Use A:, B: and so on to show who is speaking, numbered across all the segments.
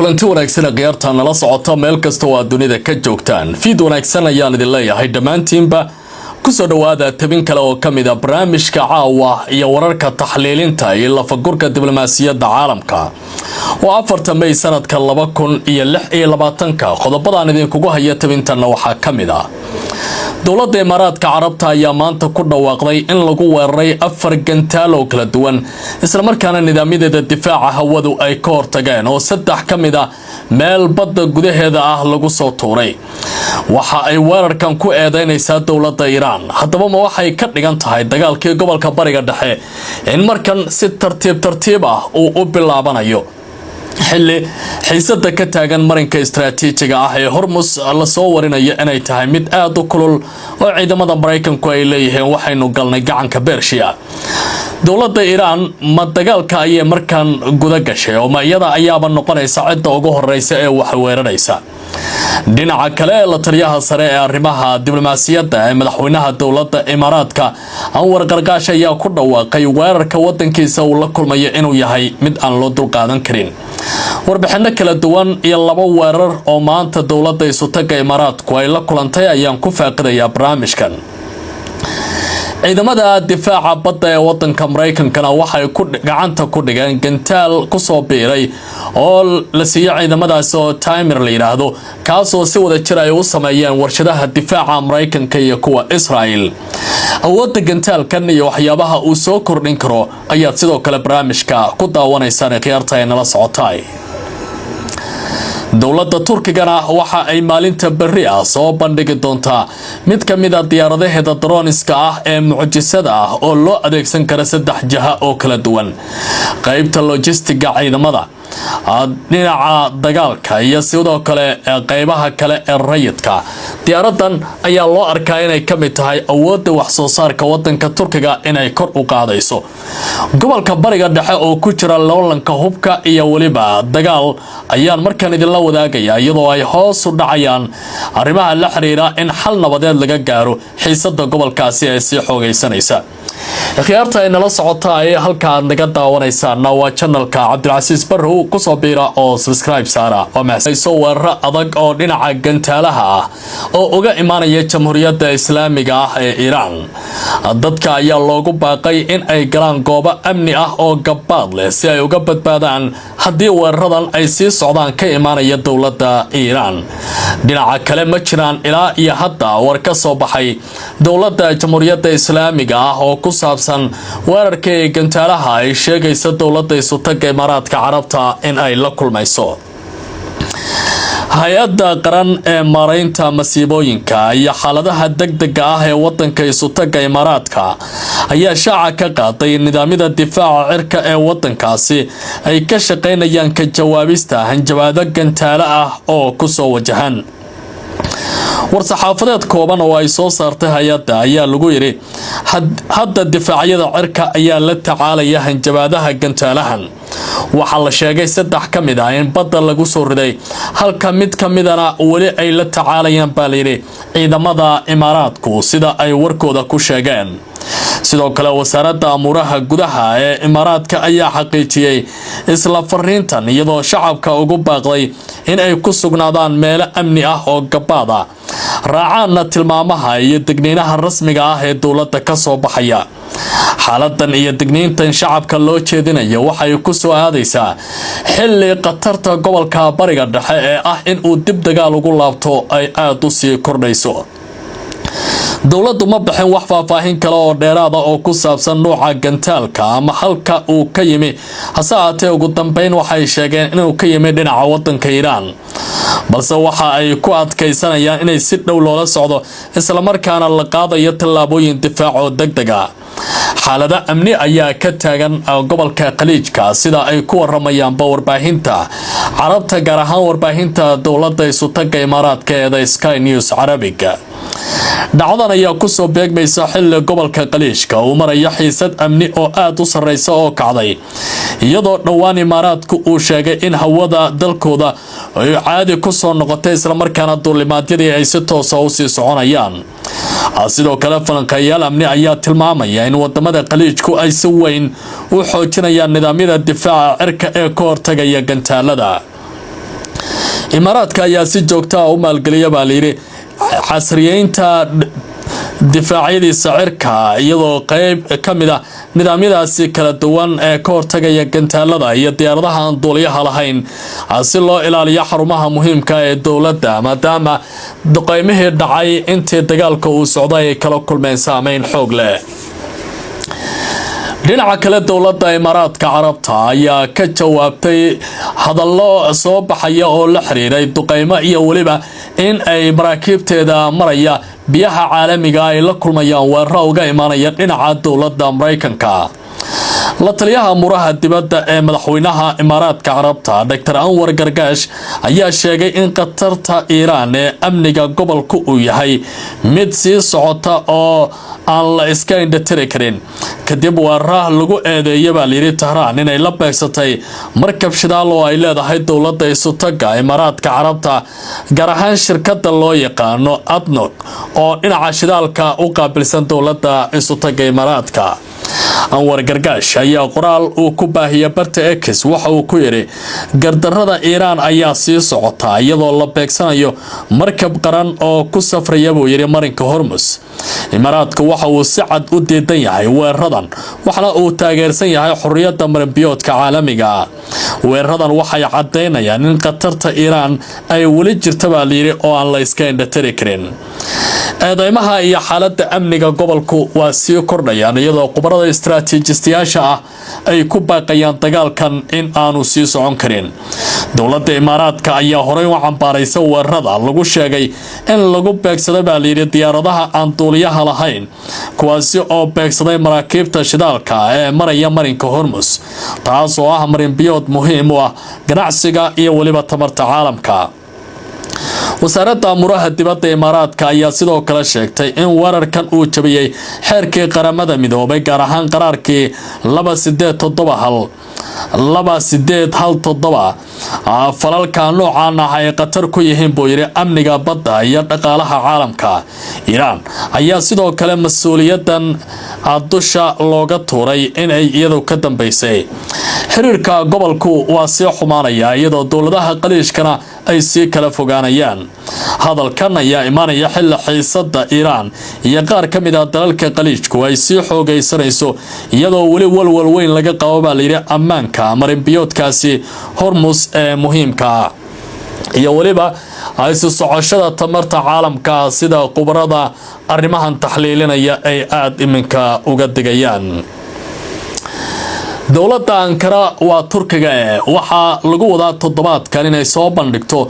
A: kulanti wanaagsan qiyaarta nala socota meel kasta oo dunida ka joogtaan fiid wanaagsan ayaan idin leeyahay dhamaantiinba ku soo dhawaada tabin kale oo kamid ah barnaamijka caawa iyo wararka taxliilinta iyo lafagurka diblomaasiyadda caalamka oo 4 May sanadka 2026 qodobadaan idin kugu haya tabintana waxa kamid ah dowladda Imaaraadka Carabta ayaa maanta ku dhawaaqday in lagu weeraray 4 gantaal oo kala duwan isla markaana nidaamyada difaaca hawadu ay ka hortageen oo 3 kamid ah meel badda gudaheeda ah lagu soo tuuray waxa ay weerarkan ku eedeynaysaa dowladda Iran haddaba ma waxay ka dhigan tahay dagaalkii gobolka Bariga Dhexe in markan si tartiib ah uu u bilaabanayo xilli xiisada ka taagan marinka istiraatiijiga ah ee Hormuz la soo warinayo inay tahay mid aad u kulul oo ciidamada Mareykanku ay leeyihiin waxaynu galnay gacanka Bershiya dowladda Iran ma dagaalka ay markan guda gashay oo ma iyada ayaaba noqonaysa cidda ugu horeysa ee wax weeraraysa dhinaca kale la taliyaha sare ee arrimaha diblomaasiyadda ee madaxweynaha dowladda Imaaraadka Anwar Gargash ayaa ku dhawaaqay weerarka wadankiisa uu la kulmayo inuu yahay mid aan loo dulqaadan karin warbixino kala duwan iyo laba weerar oo maanta dowladda Isutaga Imaaraadku ay la kulantay ayaan ku faaqidayaa barnaamijkan ciidamada difaaca badda ee wadanka Mareykankana waxay ku gacanta ku dhigeen gantaal ku soo biiray oo la siiyay ciidamadaas oo timer la yiraahdo kaas oo si wada jir ay u sameeyeen warshadaha difaaca Mareykanka iyo kuwa Israel awoodda gantaalkan iyo waxyaabaha uu soo kordhin karo ayaa sidoo kale barnaamijka ku daawanaysan qiyaarta ay nala socotay dowladda Turkigana waxa ay maalinta berri ah soo bandhigi doontaa mid kamid ah diyaaradaheeda droniska ah ee mucjisada ah oo loo adeegsan karo 3 jiha oo kala duwan qaybta logistiga ciidamada dhinaca dagaalka iyo sidoo kale qaybaha kale ee rayidka diyaaradan ayaa loo arkaa inay kamid tahay awoodda wax soo saarka wadanka Turkiga inay kor u qaadayso gobolka Bariga Dhexe oo ku jira loolanka hubka iyo waliba dagaal ayaan markan idin la wadaagaya iyadoo ay hoos u dhacayaan arrimaha la xiriira in xal nabadeed laga gaaro xiisada gobolkaasi ee si xoogaysanaysa khiyaarta ay nala socota ay halka naga daawanaysan waa channelka Cabdilcasiis Barrow ku soo biira oo subscribe saara oo maxayso weerar adag oo dhinaca gantaalaha ah oo uga imaanaya Jamhuuriyadda Islaamiga ah ee Iran dadka ayaa loogu baaqay in ay galaan goobo amni ah oo gabaad leh si ay uga badbaadaan haddii weeraradan ay sii socdaan ka imaanaya dowladda Iran dhinaca kale ma jiraan ilaa iyo hadda war ka soo baxay dowladda Jamhuuriyadda Islaamiga ah oo ku saabsan weerarka gantaalaha ay sheegayso dowladda Isutaga Imaaraadka Carabta in ay la kulmayso hay'adda qaran ee maareynta masiibooyinka iyo xaaladaha degdega ah ee wadanka Isutaga Imaaraadka ayaa shaaca ka qaaday nidaamyada difaaca cirka ee wadankaasi ay ka shaqeynayaan ka jawaabista hanjabaado gantaalo ah oo ku soo wajahan warsaxaafadeed kooban oo ay soo saartay hay'adda ayaa lagu yiri hadda difaacyada cirka ayaa la tacaalaya hanjabaadaha gantaalahan waxa la sheegay 3 kamid ah in badda lagu soo riday halka mid kamidana wali ay la tacaalayaan baaliri ciidamada Imaaraadku sida ay warkooda ku sheegeen sidoo kale wasaaradda amuraha gudaha ee Imaaraadka ayaa xaqiijiyay isla fariintan iyadoo shacabka ugu baaqday in ay ku sugnaadaan meel amni ah oo gabaad ah raacana tilmaamaha iyo digniinaha rasmiga ah ee dowladda ka soo baxaya xaaladan iyo digniintan shacabka loo jeedinayo waxay ku soo aadaysaa xilli qatarta gobolka Bariga Dhexe ee ah in uu dib dagaal ugu laabto ay aad u sii kordhayso dowladdu ma bixin wax faahfaahin kale oo dheeraad ah oo ku saabsan nooca gantaalka ama halka uu ka yimi hase ahaatee ugu dambeyn waxay sheegeen inuu ka yimi dhinaca wadanka Iran balse waxa ay ku adkaysanayaan inay si dhow loola socdo isla markaana la qaadayo tallaabooyin difaac oo degdeg ah xaalada amni ayaa ka taagan gobolka Khaliijka sida ay ku waramayaan warbaahinta Carabta gaar ahaan warbaahinta dowladda Isutaga Imaaraadka ee Sky News Arabic dhacdadan ayaa ku soo beegmaysa xilli gobolka Khaliijka uu marayo xiisad amni oo aad u sareysa oo kacday iyadoo dhawaan Imaaraadku uu sheegay in hawada dalkooda ay caadi ku soo noqotay isla markaana duulimaadyadii ay si toos ah u sii soconayaan sidoo kale falanqeeyaal amni ayaa tilmaamaya in wadamada Khaliijku ay si weyn u xoojinayaan nidaamyada difaaca cirka ee ka hortagaya gantaalada imaaraadka ayaa si joogto ah u maalgeliya baa layiri casriyeynta difaacyadiisa cirka iyadoo qayb ka mid ah nidaamyadaasi kala duwan ee ka hortagaya gantaalada iyo diyaaradaha aan duuliyaha lahayn si loo ilaaliyo xarumaha muhiimka ee dowladda maadaama duqeymihii dhacay intii dagaalka uu socday ay kala kulmeen saameyn xoog leh. dhinaca kale dowladda imaaraadka carabta ayaa ka jawaabtay hadallo soo baxaya oo la xiriiray duqeymo iyo waliba in ay maraakiibteeda maraya biyaha caalamiga ay la kulmayaan weeraro uga imaanaya dhinaca dowladda Mareykanka. la taliyaha muraha dibadda ee madaxweynaha imaaraadka carabta Dr. Anwar Gargash ayaa sheegay in qatarta Iiraan ee amniga gobolka uu yahay mid sii socota oo aan la iska indhatiri karin kadib weeraro lagu eedeeyay baa layiri Tehran inay la beegsatay markab shidaal oo ay leedahay dowladda isutaga imaaraadka carabta gaar ahaan shirkadda loo yaqaano ADNOC oo dhinaca shidaalka u qaabilsan dowladda isutaga imaaraadka. Anwar Gargash ayaa qoraal uu ku baahiyay barta X waxa uu ku yiri gardarrada Iiraan ayaa sii socota iyadoo la beegsanayo markab qaran oo ku safraya buu yiri marinka Hormuz. imaaraadku waxa uu si cad u diidan yahay weeraradan waxana uu taageersan yahay xorriyadda marinbiyoodka caalamiga. weeraradan waxay cadeynayaan in qatarta Iiraan ay wali jirto baa layiri oo aan la iska indhatiri karin. eedeymaha iyo xaaladda amniga gobolku waa sii kordhayaan iyadoo qubarada istiraatiijistayaasha ah ay ku baaqayaan dagaalkan in aanu sii socon karin. dowladda imaaraadka ayaa horey u cambaaraysa weerarada lagu sheegay in lagu beegsaday baa layiri diyaaradaha aan duuliyaha lahayn kuwaasi oo beegsaday maraakiibta shidaalka ee maraya marinka Hormuz taas oo ah marin biyood muhiim u ah ganacsiga iyo waliba tamarta caalamka. wasaaradda muraha dibadda imaaraadka ayaa sidoo kale sheegtay in weerarkan uu jabiyay xeerkii qaramada midoobay gaar ahaan qaraarkii 2817 falalka noocan ah ay qatar ku yihiin buu yiri amniga badda iyo dhaqaalaha caalamka. Iiraan ayaa sidoo kale mas'uuliyadan dusha looga tuuray in ay iyadu ka dambeysay. xiriirka gobolku waa sii xumaanaya iyadoo dowladaha qaliishkana ay sii kala fogaanayaan. hadalkan ayaa imaanaya xilli xiisadda Iiraan iyo qaar ka mid ah dalalka qaliishku ay sii xoogaysanayso iyadoo wali walwal weyn laga qabo baa layiri ammaanka marinbiyoodkaasi Hormuz ee muhiimka iyo waliba ay soo socoshada tamarta caalamka sida qubarada arrimahan taxliilinaya ay aad iminka uga digayaan. dowladda Ankara waa Turkiga waxa lagu wadaa toddobaadkan inay soo bandhigto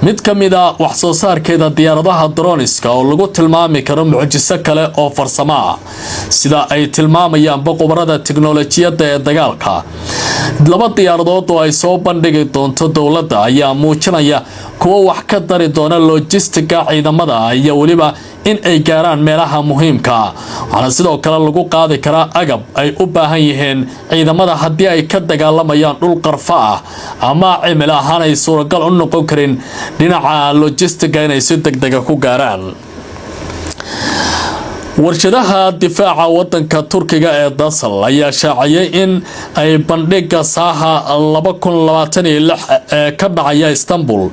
A: mid ka mid ah wax soo saarkeeda diyaaradaha droniska oo lagu tilmaami karo mucjiso kale oo farsamo ah sida ay tilmaamayaan boqorada tiknoolajiyadda ee dagaalka. laba diyaaradood oo ay soo bandhigi doonto dowladda ayaa muujinaya kuwa wax ka dari doona logistiga ciidamada iyo waliba in ay gaaraan meelaha muhiimka waxaana sidoo kale lagu qaadi karaa agab ay u baahan yihiin ciidamada haddii ay ka dagaalamayaan dhul qarfa ah ama cimil ahaan ay suuragal u noqon karin dhinaca logistiga inay si degdeg ku gaaraan. warshadaha difaaca wadanka Turkiga ee Dasal ayaa shaaciyay in ay bandhiga Saha 2026 ka dhacaya Istanbul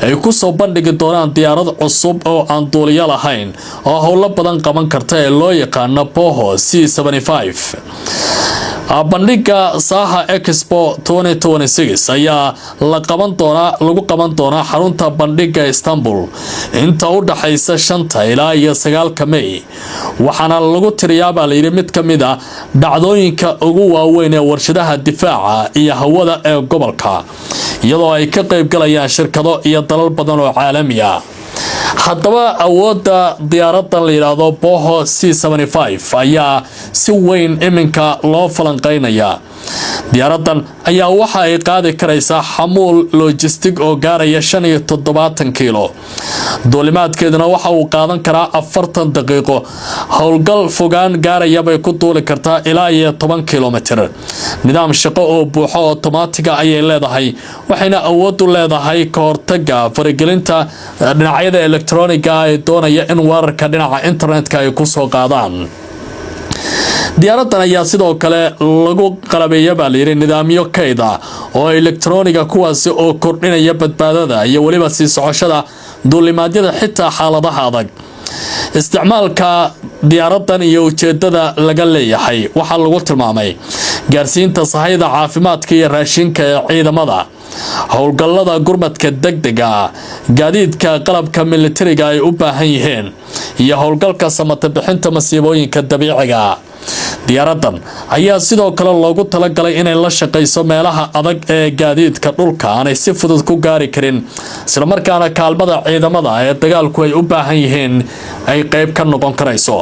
A: ay ku soo bandhigi doonaan diyaarad cusub oo aan duuliye lahayn oo howlo badan qaban karta ee loo yaqaan Boho C75. bandhiga Saha Expo 2026 ayaa lagu qaban doonaa xarunta bandhiga Istanbul inta u dhaxaysa 5 ilaa 9 May waxaana lagu tiriyaa baa layiri mid ka mid ah dhacdooyinka ugu waaweyn ee warshadaha difaaca iyo hawada ee gobolka iyadoo ay ka qayb galayaan shirkado iyo dalal badan oo caalami ah. haddaba awoodda diyaaradda la yiraahdo Boho C75 ayaa si weyn iminka loo falanqeynaya. diyaaradan ayaa waxa ay qaadi karaysaa xamuul logistic oo gaaraya 75 kiilo. duulimaadkeeduna waxa uu qaadan karaa 40 daqiiqo. howlgal fogaan gaaraya bay ku duuli kartaa ilaa 10 kilomitir. nidaam shaqo oo buuxo automatic ay leedahay waxayna awood u leedahay ka hortagga faragelinta dhinacyada elektarooniga ay doonaya in weerarka dhinaca internetka ay ku soo qaadaan. diyaaradan ayaa sidoo kale lagu qalabeeyay baa la yiri nidaamyo kayd ah oo elektrooniga kuwaasi oo kordhinaya badbaadada iyo waliba sii socoshada duulimaadyada xitaa xaaladaha adag isticmaalka diyaaradan iyo ujeedada laga leeyahay waxa lagu tilmaamay gaarsiinta sahayda caafimaadka iyo raashinka ee ciidamada howlgallada gurmadka degdega gaadiidka qalabka militariga ay u baahan yihiin iyo howlgalka samata bixinta masiibooyinka dabiiciga diyaaradan ayaa sidoo kale loogu talagalay inay la shaqeyso meelaha adag ee gaadiidka dhulka aanay si fudud ku gaari karin isla markaana kaalmada ciidamada ee dagaalku ay u baahan yihiin ay qayb ka noqon karayso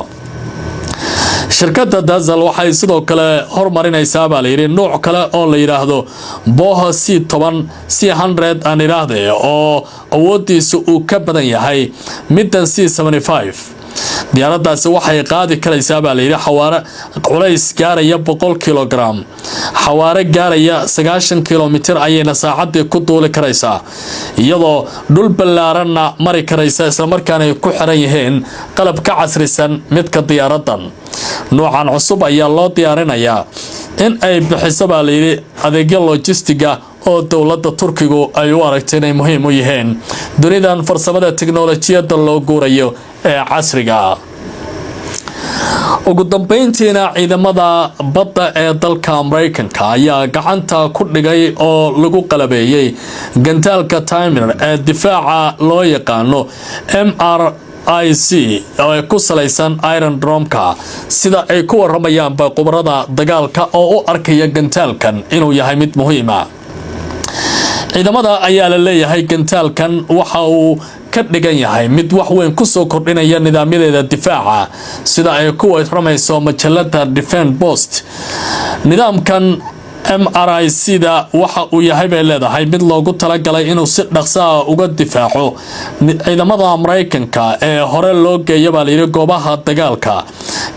A: shirkadda Dassault waxay sidoo kale hormarinaysaa baa la yiri nooc kale oo la yiraahdo Boeing C100 aan iraahday oo awoodiisu uu ka badan yahay middan C75 diyaaradaasi waxay qaadi karaysaa baa la yiri xawaare culays gaaraya 100 kilogram xawaare gaaraya 90 kilomitir ayayna saacadii ku duuli karaysaa iyadoo dhul ballaaranna mari karaysa isla markaana ay ku xiran yihiin qalab ka casrisan midka diyaaradan noocan cusub ayaa loo diyaarinayaa in ay bixiso baa la yiri adeegyo logistiga oo dawladda Turkigu ay u aragtay inay muhiim u yihiin dunidan farsamada tiknoolajiyada loo guurayo ee casriga ugu dambeyntiina ciidamada badda ee dalka Mareykanka ayaa gacanta ku dhigay oo lagu qalabeeyay gantaalka Timer ee difaaca loo yaqaano MRIC oo ku salaysan Iron Dome-ka sida ay ku waramayaan khubarada dagaalka oo u arkaya gantaalkan inuu yahay mid muhiim ah ciidamada ayaa la leeyahay gantaalkan waxa uu ka dhigan yahay mid wax weyn ku soo kordhinaya nidaamyada difaaca sida ay ku waramayso majalada Defense Post nidaamkan MRIC-da waxa uu yahay bay leedahay mid loogu talagalay inuu si dhaqso ah uga difaaco ciidamada Mareykanka ee hore loo geeyay baa la yiri goobaha dagaalka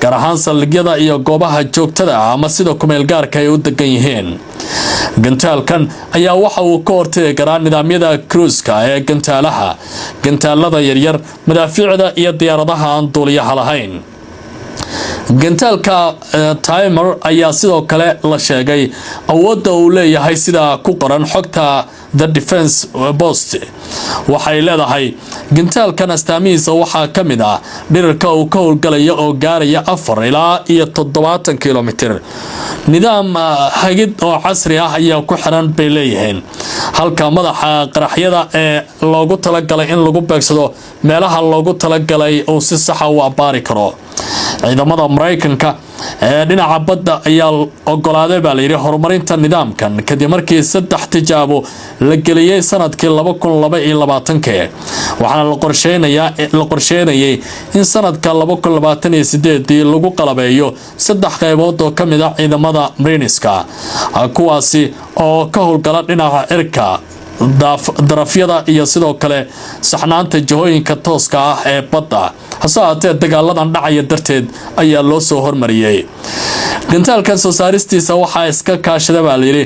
A: gaar ahaan saldhigyada iyo goobaha joogtada ah ama sida kumeel gaarka ay u degan yihiin gantaalkan ayaa waxa uu ka hortagi karaa nidaamyada cruise-ka ee gantaalada yaryar madaafiicda iyo diyaaradaha aan duuliyaha lahayn gantaalka Timer ayaa sidoo kale la sheegay awoodda uu leeyahay sida ku qoran xogta The Defense Post waxay leedahay gantaalkan astaamihiisa waxaa ka mid ah dhirarka uu ka howlgalaya oo gaaraya 4 ilaa 70 kilomitir nidaam hagid oo casri ah ayaa ku xiran bay leeyihiin halka madaxa qaraxyada ee loogu talagalay in lagu beegsado meelaha loogu talagalay oo si sax ah u abaari karo ciidamada Mareykanka ee dhinaca badda ayaa ogolaaday baa la yiri horumarinta nidaamkan kadib markii 3 tijaabo la geliyay sanadkii 2022 waxaana la qorsheynayay in sanadka 2028 lagu qalabeeyo 3 qaybood oo kamid ah ciidamada Mareyniska kuwaasi oo ka howlgala dhinaca cirka darafyada iyo sidoo kale saxnaanta jihooyinka tooska ah ee badda hasaatee dagaaladan dhacaya darteed ayaa loo soo hormariyay gantaalkan soo saaristiisa waxaa iska kaashada baa la yiri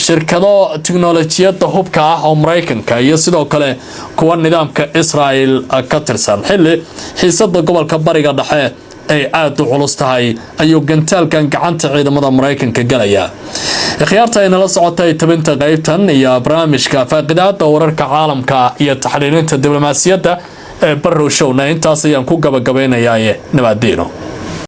A: shirkado tiknoolajiyada hubka ah oo Mareykanka iyo sidoo kale kuwa nidaamka Israel ka tirsan xilli xiisada gobolka bariga dhexe ay aad u culus tahay ayuu gantaalkan gacanta ciidamada Mareykanka galaya khiyaarta ay nala socotay tabinta qaybtan iyo barnaamijka faaqidaada wararka caalamka iyo taxliilinta diblomaasiyadda ee Barrow Show-na intaas ayaan ku gabagabeynayaa nabadgelyada